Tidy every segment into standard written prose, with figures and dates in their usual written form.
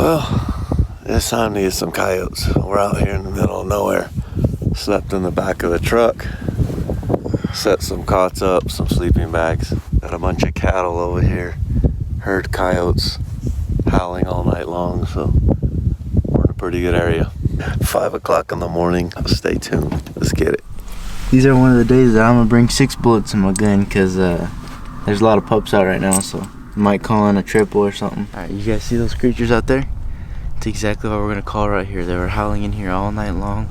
Well, it's time to get some coyotes. We're out here in the middle of nowhere. Slept in the back of the truck. Set some cots up, some sleeping bags. Got a bunch of cattle over here. Heard coyotes howling all night long, so we're in a pretty good area. 5 o'clock in the morning. Stay tuned. Let's get it. These are one of the days that I'm gonna bring 6 bullets in my gun because there's a lot of pups out right now, so I might call in a triple or something. Alright, you guys see those creatures out there? It's exactly what we're gonna call right here. They were howling in here all night long.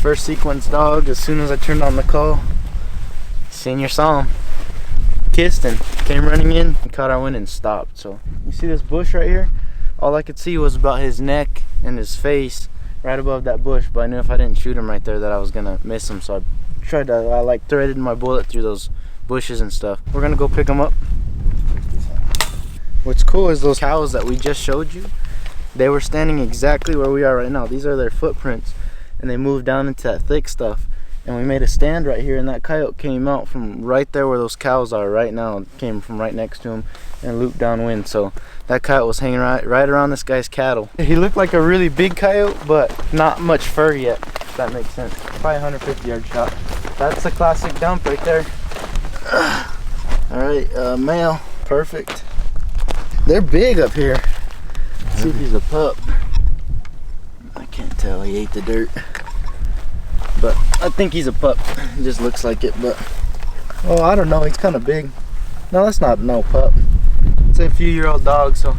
First sequence dog, as soon as I turned on the call, Senior saw him, kissed and came running in and caught our wind and stopped. So you see this bush right here? All I could see was about his neck and his face right above that bush, but I knew if I didn't shoot him right there that I was gonna miss him, so I like threaded my bullet through those bushes and stuff. We're gonna go pick them up. What's cool is those cows that we just showed you, they were standing exactly where we are right now. These are their footprints, and they moved down into that thick stuff, and we made a stand right here, and that coyote came out from right there where those cows are right now. It came from right next to him and looped downwind, so that coyote was hanging right around this guy's cattle. He looked like a really big coyote, but not much fur yet, if that makes sense. Probably 150 yard shot. That's a classic dump right there. All right, male, perfect. They're big up here. Let's see if he's a pup. I can't tell, he ate the dirt. But I think he's a pup. He just looks like it, but oh, I don't know, he's kind of big. No, that's not no pup. It's a few-year-old dog, so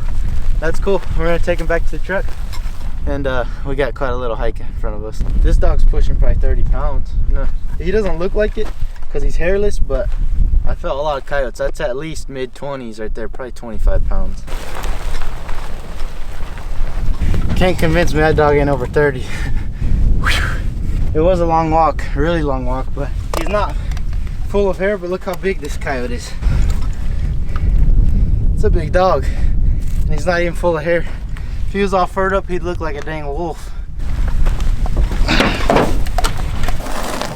that's cool. We're gonna take him back to the truck, and we got quite a little hike in front of us. This dog's pushing probably 30 pounds. No, he doesn't look like it because he's hairless, but I felt a lot of coyotes. That's at least mid-20s right there, probably 25 pounds. Can't convince me that dog ain't over 30. It was a long walk, a really long walk, but he's not full of hair, but look how big this coyote is. It's a big dog, and he's not even full of hair. If he was all furred up, he'd look like a dang wolf.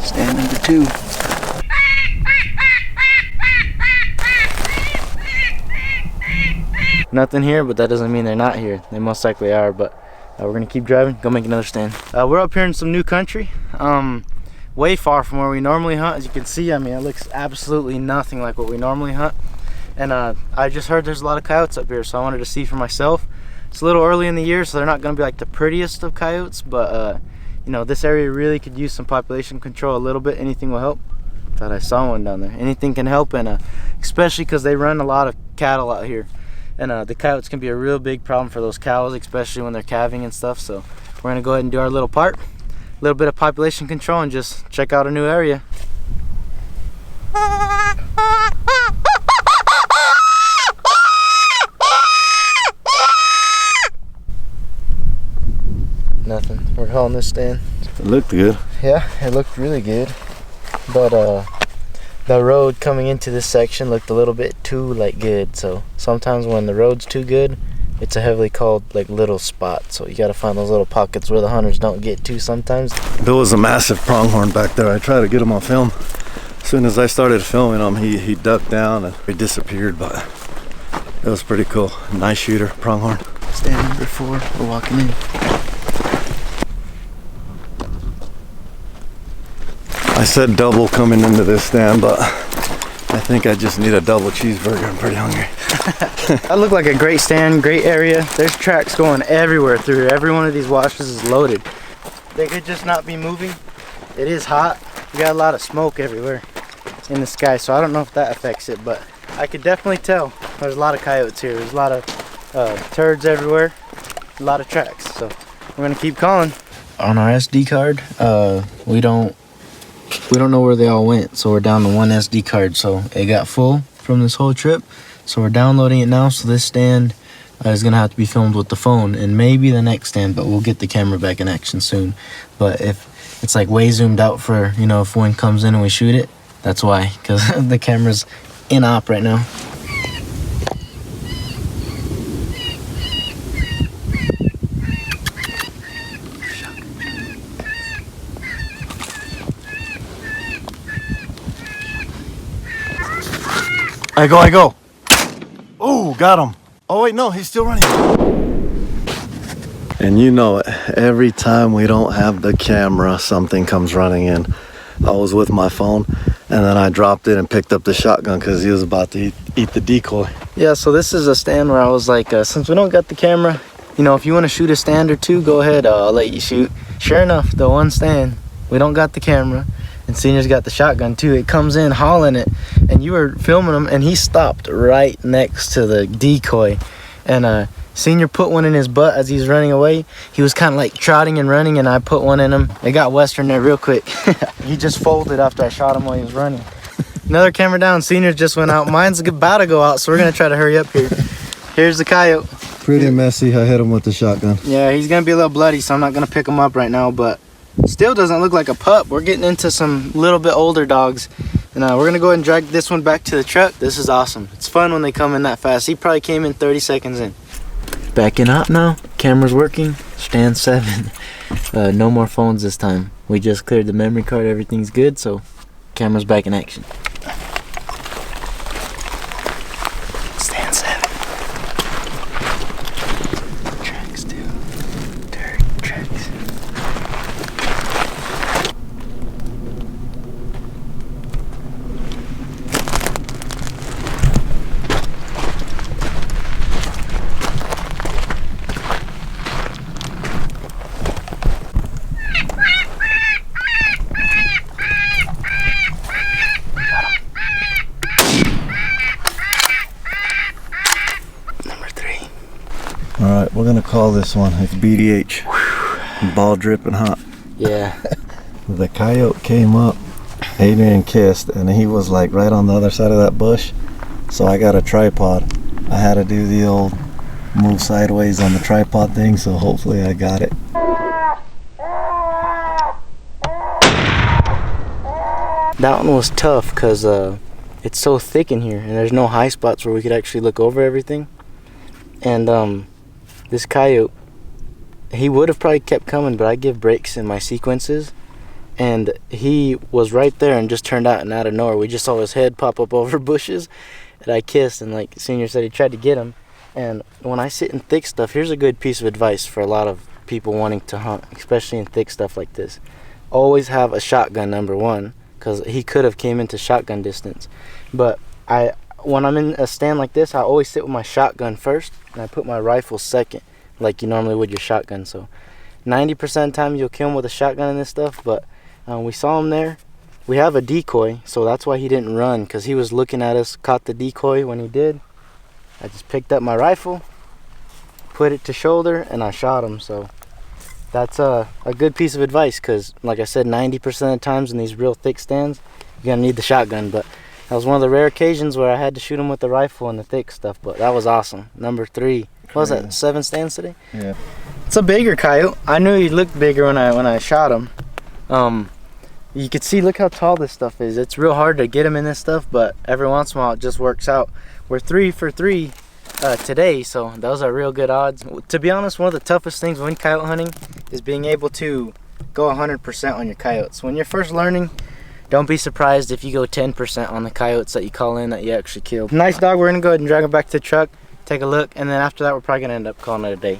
Stand number 2. Nothing here, but that doesn't mean they're not here. They most likely are, but we're gonna keep driving, go make another stand. We're up here in some new country, way far from where we normally hunt. As you can see, I mean, it looks absolutely nothing like what we normally hunt. And I just heard there's a lot of coyotes up here, so I wanted to see for myself. It's a little early in the year, so they're not gonna be like the prettiest of coyotes, but you know, this area really could use some population control a little bit. Anything will help. Thought I saw one down there. Anything can help, and especially because they run a lot of cattle out here. And the coyotes can be a real big problem for those cows, especially when they're calving and stuff. So we're gonna go ahead and do our little part, a little bit of population control, and just check out a new area. Nothing. We're hauling this stand. It looked good. Yeah, it looked really good, but the road coming into this section looked a little bit too good. So sometimes when the road's too good, it's a heavily called like little spot. So you gotta find those little pockets where the hunters don't get to sometimes. There was a massive pronghorn back there. I tried to get him on film. As soon as I started filming him, he ducked down and he disappeared, but it was pretty cool. Nice shooter, pronghorn. Stand number 4, we're walking in. I said double coming into this stand, but I think I just need a double cheeseburger. I'm pretty hungry. That looked like a great stand, great area. There's tracks going everywhere through here. Every one of these washes is loaded. They could just not be moving. It is hot. We got a lot of smoke everywhere in the sky, so I don't know if that affects it, but I could definitely tell there's a lot of coyotes here. There's a lot of turds everywhere, a lot of tracks. So we're gonna keep calling. On our SD card, we don't know where they all went, so we're down to 1 SD card. So it got full from this whole trip, so we're downloading it now. So this stand is gonna have to be filmed with the phone and maybe the next stand, but we'll get the camera back in action soon. But if it's like way zoomed out for, you know, if one comes in and we shoot it, that's why, because the camera's in op right now. I go. Oh, got him. Oh wait, no, he's still running. And you know it, every time we don't have the camera, something comes running in. I was with my phone, and then I dropped it and picked up the shotgun because he was about to eat the decoy. Yeah, so this is a stand where I was like, since we don't got the camera, you know, if you want to shoot a stand or two, go ahead, I'll let you shoot. Sure enough, the one stand, we don't got the camera, and Senior's got the shotgun too. It comes in hauling it, and you were filming him, and he stopped right next to the decoy, and Senior put one in his butt as he's running away. He was kind of like trotting and running, and I put one in him. It got Western there real quick. He just folded after I shot him while he was running. Another camera down. Senior just went out. Mine's about to go out, so we're gonna try to hurry up here. Here's the coyote. Pretty messy. I hit him with the shotgun. Yeah, he's gonna be a little bloody, so I'm not gonna pick him up right now, but still doesn't look like a pup. We're getting into some little bit older dogs, and we're gonna go ahead and drag this one back to the truck. This is awesome. It's fun when they come in that fast. He probably came in 30 seconds in. Backing up now. Camera's working. Stand 7. No more phones this time. We just cleared the memory card. Everything's good, so camera's back in action. Stand 7. Tracks 2. Dirt tracks. All right, we're gonna call this one. It's BDH. Ball dripping hot. Yeah. The coyote came up, Adrian kissed, and he was like right on the other side of that bush. So I got a tripod. I had to do the old move sideways on the tripod thing, so hopefully I got it. That one was tough because it's so thick in here, and there's no high spots where we could actually look over everything. And this coyote, he would have probably kept coming, but I give breaks in my sequences, and he was right there and just turned out, and out of nowhere we just saw his head pop up over bushes, and I kissed, and like Senior said, he tried to get him. And when I sit in thick stuff, here's a good piece of advice for a lot of people wanting to hunt, especially in thick stuff like this. Always have a shotgun, number one, because he could have came into shotgun distance. But when I'm in a stand like this, I always sit with my shotgun first, and I put my rifle second, like you normally would your shotgun. So 90% of the time you'll kill him with a shotgun and this stuff, but we saw him there. We have a decoy, so that's why he didn't run, because he was looking at us, caught the decoy. When he did, I just picked up my rifle, put it to shoulder, and I shot him. So that's a good piece of advice, because like I said, 90% of the times in these real thick stands, you're gonna need the shotgun. But that was one of the rare occasions where I had to shoot him with the rifle and the thick stuff, but that was awesome. Number 3. What was that, 7 stands today? Yeah. It's a bigger coyote. I knew he looked bigger when I shot him. You could see, look how tall this stuff is. It's real hard to get him in this stuff, but every once in a while it just works out. We're 3 for 3 today, so those are real good odds. To be honest, one of the toughest things when coyote hunting is being able to go 100% on your coyotes. When you're first learning, don't be surprised if you go 10% on the coyotes that you call in that you actually kill. Nice dog. We're gonna go ahead and drag him back to the truck, take a look, and then after that we're probably gonna end up calling it a day.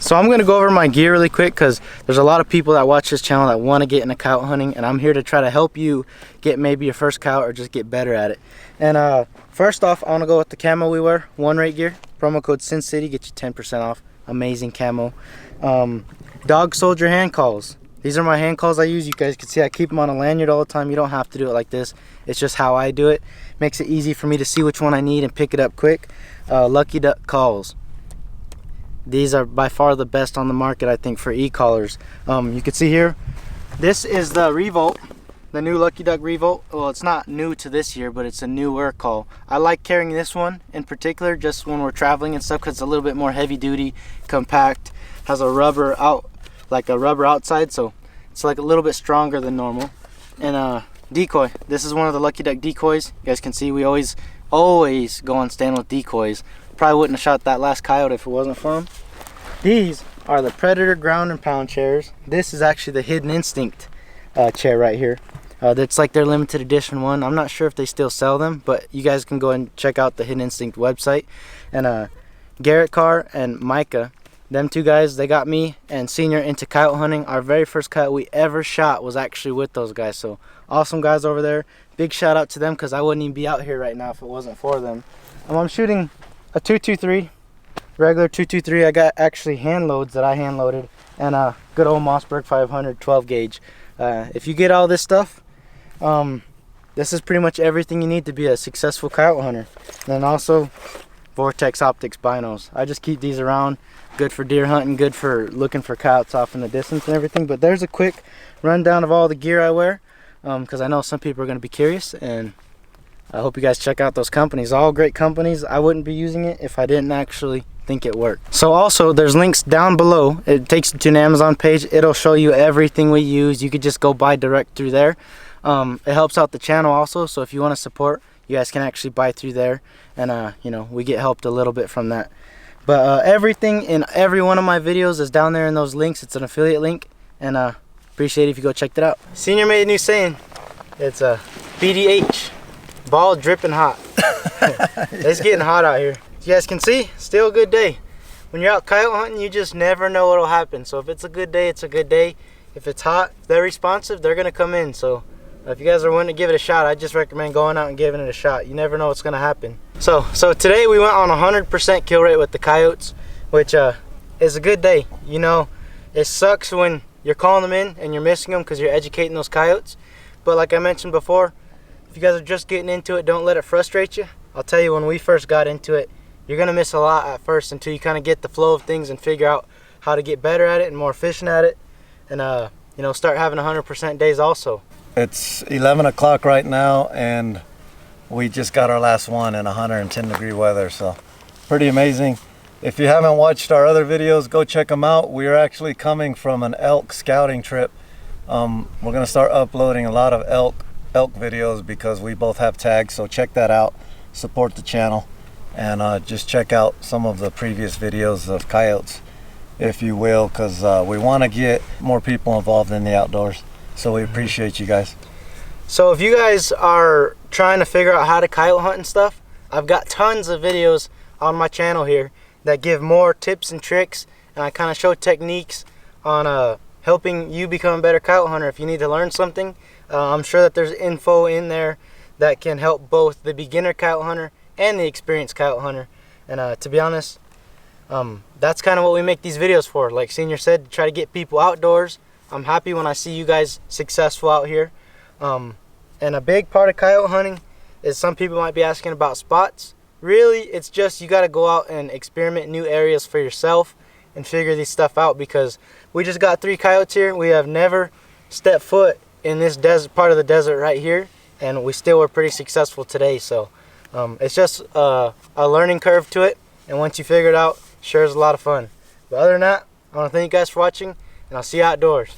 So I'm gonna go over my gear really quick, because there's a lot of people that watch this channel that want to get into coyote hunting, and I'm here to try to help you get maybe your first coyote or just get better at it. And first off, I want to go with the camo we wear, One Rate Gear, promo code Sin City, get you 10% off. Amazing camo. Dog Soldier hand calls. These are my hand calls I use. You guys can see I keep them on a lanyard all the time. You don't have to do it like this. It's just how I do it. Makes it easy for me to see which one I need and pick it up quick. Lucky Duck calls. These are by far the best on the market, I think, for e-collars. You can see here, this is the Revolt. the new Lucky Duck Revolt. Well, it's not new to this year, but it's a newer call. I like carrying this one in particular just when we're traveling and stuff because it's a little bit more heavy duty, compact, has a rubber outside, so it's like a little bit stronger than normal. And decoy. This is one of the Lucky Duck decoys. You guys can see we always go on stand with decoys. Probably wouldn't have shot that last coyote if it wasn't for them. These are the Predator ground and pound chairs. This is actually the Hidden Instinct chair right here. That's like their limited edition one. I'm not sure if they still sell them, but you guys can go and check out the Hidden Instinct website. And Garrett Carr and Micah, them two guys, they got me and Senior into coyote hunting. Our very first coyote we ever shot was actually with those guys. So awesome guys over there. Big shout out to them because I wouldn't even be out here right now if it wasn't for them. I'm shooting a 223, regular 223. I got actually hand loads that I hand loaded, and a good old Mossberg 500 12 gauge. If you get all this stuff, this is pretty much everything you need to be a successful coyote hunter. And then also Vortex Optics binos. I just keep these around. Good for deer hunting, good for looking for coyotes off in the distance and everything. But there's a quick rundown of all the gear I wear, because I know some people are going to be curious, and I hope you guys check out those companies. All great companies. I wouldn't be using it if I didn't actually think it worked. So also there's links down below. It takes you to an Amazon page. It'll show you everything we use. You could just go buy direct through there. It helps out the channel also, so if you want to support, you guys can actually buy through there, and you know, we get helped a little bit from that. But everything in every one of my videos is down there in those links. It's an affiliate link, and appreciate it if you go check that out. Senior made a new saying. It's a BDH, ball dripping hot. It's getting hot out here. As you guys can see, still a good day. When you're out coyote hunting, you just never know what'll happen. So if it's a good day, it's a good day. If it's hot, they're responsive, they're gonna come in. So if you guys are wanting to give it a shot, I just recommend going out and giving it a shot. You never know what's gonna happen. So today we went on 100% kill rate with the coyotes, which is a good day. You know, it sucks when you're calling them in and you're missing them because you're educating those coyotes. But like I mentioned before, if you guys are just getting into it, don't let it frustrate you. I'll tell you, when we first got into it, you're gonna miss a lot at first until you kind of get the flow of things and figure out how to get better at it and more efficient at it, and you know, start having 100% days also. It's 11 o'clock right now, and we just got our last one in 110 degree weather, so pretty amazing. If you haven't watched our other videos, go check them out. We are actually coming from an elk scouting trip. We're gonna start uploading a lot of elk videos because we both have tags, so check that out, support the channel, and just check out some of the previous videos of coyotes, if you will, because we want to get more people involved in the outdoors, so we appreciate you guys. So if you guys are trying to figure out how to coyote hunt and stuff, I've got tons of videos on my channel here that give more tips and tricks, and I kind of show techniques on helping you become a better coyote hunter. If you need to learn something, I'm sure that there's info in there that can help both the beginner coyote hunter and the experienced coyote hunter. And to be honest, that's kind of what we make these videos for. Like Senior said, to try to get people outdoors. I'm happy when I see you guys successful out here. And a big part of coyote hunting is, some people might be asking about spots. Really, it's just you got to go out and experiment new areas for yourself and figure this stuff out, because we just got 3 coyotes here. We have never stepped foot in this desert part of the desert right here, and we still were pretty successful today. So it's just a learning curve to it, and once you figure it out, sure is a lot of fun. But other than that, I want to thank you guys for watching, and I'll see you outdoors.